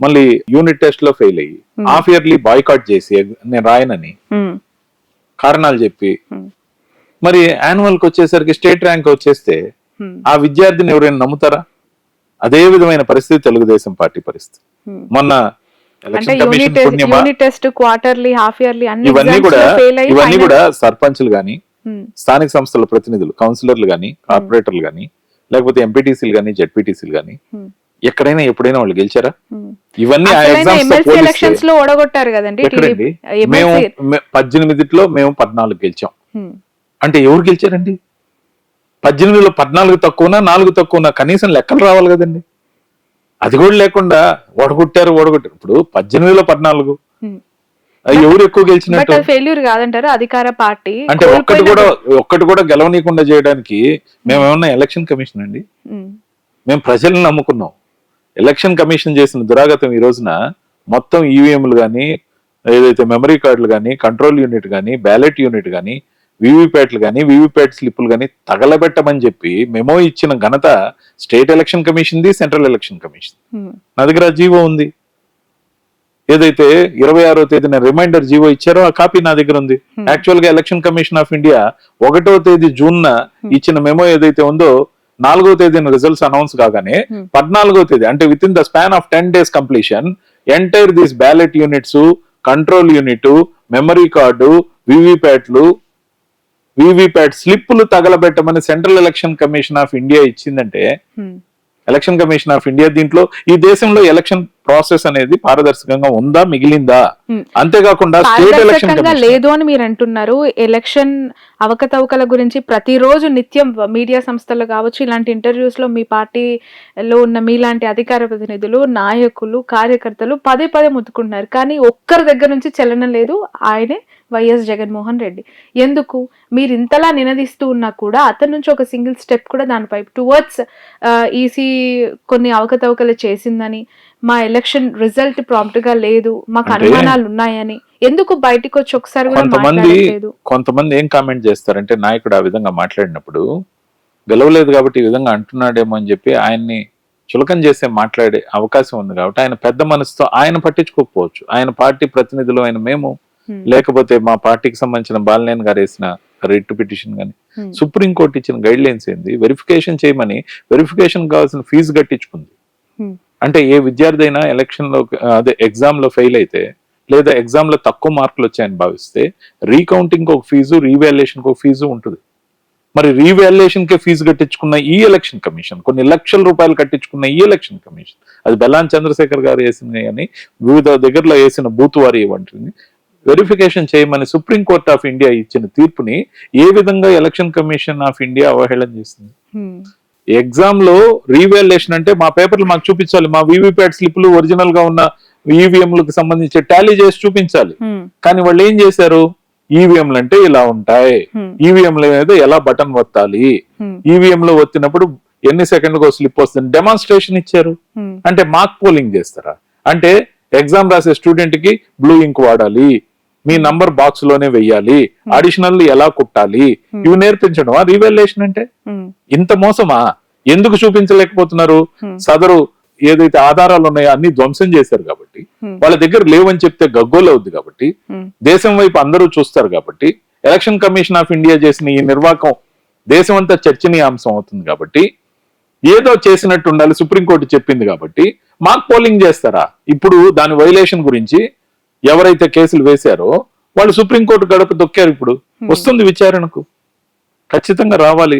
మళ్ళీ unit test లో fail అయ్యి హాఫ్ ఇయర్లీ బాయ్కాట్ చేసి నేను రాయనని కారణాలు చెప్పి మరి యాన్యువల్ కి వచ్చేసరికి స్టేట్ ర్యాంక్ వచ్చేస్తే ఆ విద్యార్థిని ఎవరైనా నమ్ముతారా? అదే విధమైన పరిస్థితి తెలుగుదేశం పార్టీ పరిస్థితి. మొన్న ఎలక్షన్ కమిషన్ పుణ్యమా క్వార్టర్లీ హాఫ్ ఇయర్లీ ఇవన్నీ కూడా సర్పంచ్లు గాని స్థానిక సంస్థల ప్రతినిధులు కౌన్సిలర్లు గాని కార్పొరేటర్లు గాని లేకపోతే ఎంపీటీసీలు గాని జెడ్పీటీసీలు గాని ఎక్కడైనా ఎప్పుడైనా వాళ్ళు గెలిచారా? ఇవన్నీ ఎలక్షన్స్ లో ఓడగొట్టారు కదండి. ఎక్కడండి? మేము 18లో మేము 14 గెలిచాం. అంటే ఎవరు గెలిచారండి? 18లో 14 తక్కువనా 4 తక్కువనా కనీసం లెక్కలు రావాలి కదండి. అది కూడా లేకుండా ఓడగొట్టారు. ఇప్పుడు 18లో 14 ఎవరు ఎక్కువ గెలిచినట్టు? ఫెయిల్యూర్ కాదంటారు అధికార పార్టీ. అంటే ఒక్కటి కూడా గెలవనీయకుండా చేయడానికి మేమేమన్నా ఎలక్షన్ కమిషన్ అండి? మేము ప్రజల్ని నమ్ముకున్నాం. ఎలక్షన్ కమిషన్ చేసిన దురాగతం ఈ రోజున మొత్తం ఈవీఎంలు గానీ ఏదైతే మెమరీ కార్డులు గానీ కంట్రోల్ యూనిట్ గానీ బ్యాలెట్ యూనిట్ గానీ వీవీప్యాట్లు గానీ వీవీప్యాట్ స్లిప్పులు గానీ తగలబెట్టమని చెప్పి మెమో ఇచ్చిన ఘనత state election commission the, central election commission. నా దగ్గర జీవో ఉంది. ఏదైతే 26వ తేదీన రిమైండర్ జీవో ఇచ్చారో ఆ కాపీ నా దగ్గర ఉంది. యాక్చువల్ గా ఎలక్షన్ కమిషన్ ఆఫ్ ఇండియా 1వ తేదీ జూన్ ఇచ్చిన మెమో ఏదైతే ఉందో 4వ తేదీన రిజల్ట్స్ అనౌన్స్ కాగానే 14వ తేదీ అంటే within the span of 10 days completion entire these ballot units, control unit, memory card, VVPAT స్లిప్పులు తగలబెట్టమని central election commission of India ఇచ్చిందంటే ఎలక్షన్ కమిషన్ ఆఫ్ ఇండియా దీంట్లో ఈ దేశంలో ఎలక్షన్ ప్రాసెస్ అనేది పారదర్శకంగా ఉందా, మిగిలిందా? అంతేకాకుండా స్టేట్ ఎలక్షన్ లేదు అని మీరు అంటున్నారు. ఎలక్షన్ అవకతవకల గురించి ప్రతిరోజు నిత్యం మీడియా సంస్థలు కావచ్చు ఇలాంటి ఇంటర్వ్యూస్ లో మీ పార్టీలో ఉన్న మీలాంటి అధికార ప్రతినిధులు, నాయకులు, కార్యకర్తలు పదే ముత్తుకుంటున్నారు. కానీ ఒక్కరి దగ్గర నుంచి చలనం లేదు. ఆయనే వైఎస్ జగన్మోహన్ రెడ్డి. ఎందుకు మీరు ఇంతలా నినదిస్తూ ఉన్నా కూడా అతని నుంచి ఒక సింగిల్ స్టెప్ కూడా దానిపై టువర్డ్స్ ఈసీ కొన్ని అవకతవకలు చేసిందని, మా ఎలక్షన్ రిజల్ట్ ప్రాంప్ట్ గా లేదు, మాకు అనుమానాలు ఉన్నాయని ఎందుకు బయటకు వచ్చి ఒకసారి కూడా మాట్లాడలేదు? కొంతమంది ఏం కామెంట్ చేస్తారంటే నాయకుడు ఆ విధంగా మాట్లాడినప్పుడు గెలవలేదు కాబట్టి ఈ విధంగా అంటున్నాడేమో అని చెప్పి ఆయన్ని చులకం చేసే మాట్లాడే అవకాశం ఉంది. కాబట్టి ఆయన పెద్ద మనసుతో ఆయన పట్టించుకోకపోవచ్చు. ఆయన పార్టీ ప్రతినిధులు అయిన మేము లేకపోతే మా పార్టీకి సంబంధించిన బాలినేని గారు వేసిన రిట్ పిటిషన్ కానీ సుప్రీంకోర్టు ఇచ్చిన గైడ్ లైన్స్ ఏంది? వెరిఫికేషన్ చేయమని వెరిఫికేషన్ కావాల్సిన ఫీజు కట్టించుకుంది. అంటే ఏ విద్యార్థి అయినా ఎలక్షన్ లో ఎగ్జామ్ లో ఫెయిల్ అయితే లేదా ఎగ్జామ్ లో తక్కువ మార్కులు వచ్చాయని భావిస్తే రీకౌంటింగ్ ఒక ఫీజు, రీవాల్యుయేషన్ ఒక ఫీజు ఉంటుంది. మరి రీవాల్యుయేషన్ కే ఫీజు కట్టించుకున్న ఈ ఎలక్షన్ కమిషన్, కొన్ని లక్షల రూపాయలు కట్టించుకున్న ఈ ఎలక్షన్ కమిషన్, అది బెల్లాన్ చంద్రశేఖర్ గారు వేసిన కానీ వివిధ దగ్గరలో వేసిన బూత్ వారి వంటిని వెరిఫికేషన్ చేయమని సుప్రీంకోర్టు ఆఫ్ ఇండియా ఇచ్చిన తీర్పుని ఏ విధంగా ఎలక్షన్ కమిషన్ ఆఫ్ ఇండియా అవహేళన చేసింది? ఎగ్జామ్ లో రీవాల్యుయేషన్ అంటే మా పేపర్లు మాకు చూపించాలి, మా వీవీప్యాట్ స్లిప్లు ఒరిజినల్ గా ఉన్న ఈవీఎంలకు సంబంధించి టాలీ చేసి చూపించాలి. కానీ వాళ్ళు ఏం చేశారు? ఈవీఎంలు అంటే ఇలా ఉంటాయి, ఈవీఎంల మీద ఎలా బటన్ ఒత్తాలి, ఈవీఎం లో ఒత్తినప్పుడు ఎన్ని సెకండ్లకు స్లిప్ వస్తుంది డెమాన్స్ట్రేషన్ ఇచ్చారు. అంటే మార్క్ పోలింగ్ చేస్తారా? అంటే ఎగ్జామ్ రాసే స్టూడెంట్ కి బ్లూ ఇంక్ వాడాలి, మీ నంబర్ బాక్స్ లోనే వెయ్యాలి, అడిషనల్ ఎలా కుట్టాలి, ఇవి నేర్పించడం రీవాల్యుయేషన్ అంటే? ఇంత మోసమా? ఎందుకు చూపించలేకపోతున్నారు? సదరు ఏదైతే ఆధారాలు ఉన్నాయో అన్ని ధ్వంసం చేశారు కాబట్టి, వాళ్ళ దగ్గర లేవని చెప్తే గగ్గోలు అవుద్ది కాబట్టి, దేశం వైపు అందరూ చూస్తారు కాబట్టి, ఎలక్షన్ కమిషన్ ఆఫ్ ఇండియా చేసిన ఈ నిర్వాకం దేశం అంతా చర్చనీయాంశం అవుతుంది కాబట్టి, ఏదో చేసినట్టు ఉండాలి సుప్రీంకోర్టు చెప్పింది కాబట్టి మార్క్ పోలింగ్ చేస్తారా? ఇప్పుడు దాని వైలేషన్ గురించి ఎవరైతే కేసులు వేశారో వాళ్ళు సుప్రీంకోర్టు గడప దొక్కారు. ఇప్పుడు వస్తుంది విచారణకు, ఖచ్చితంగా రావాలి.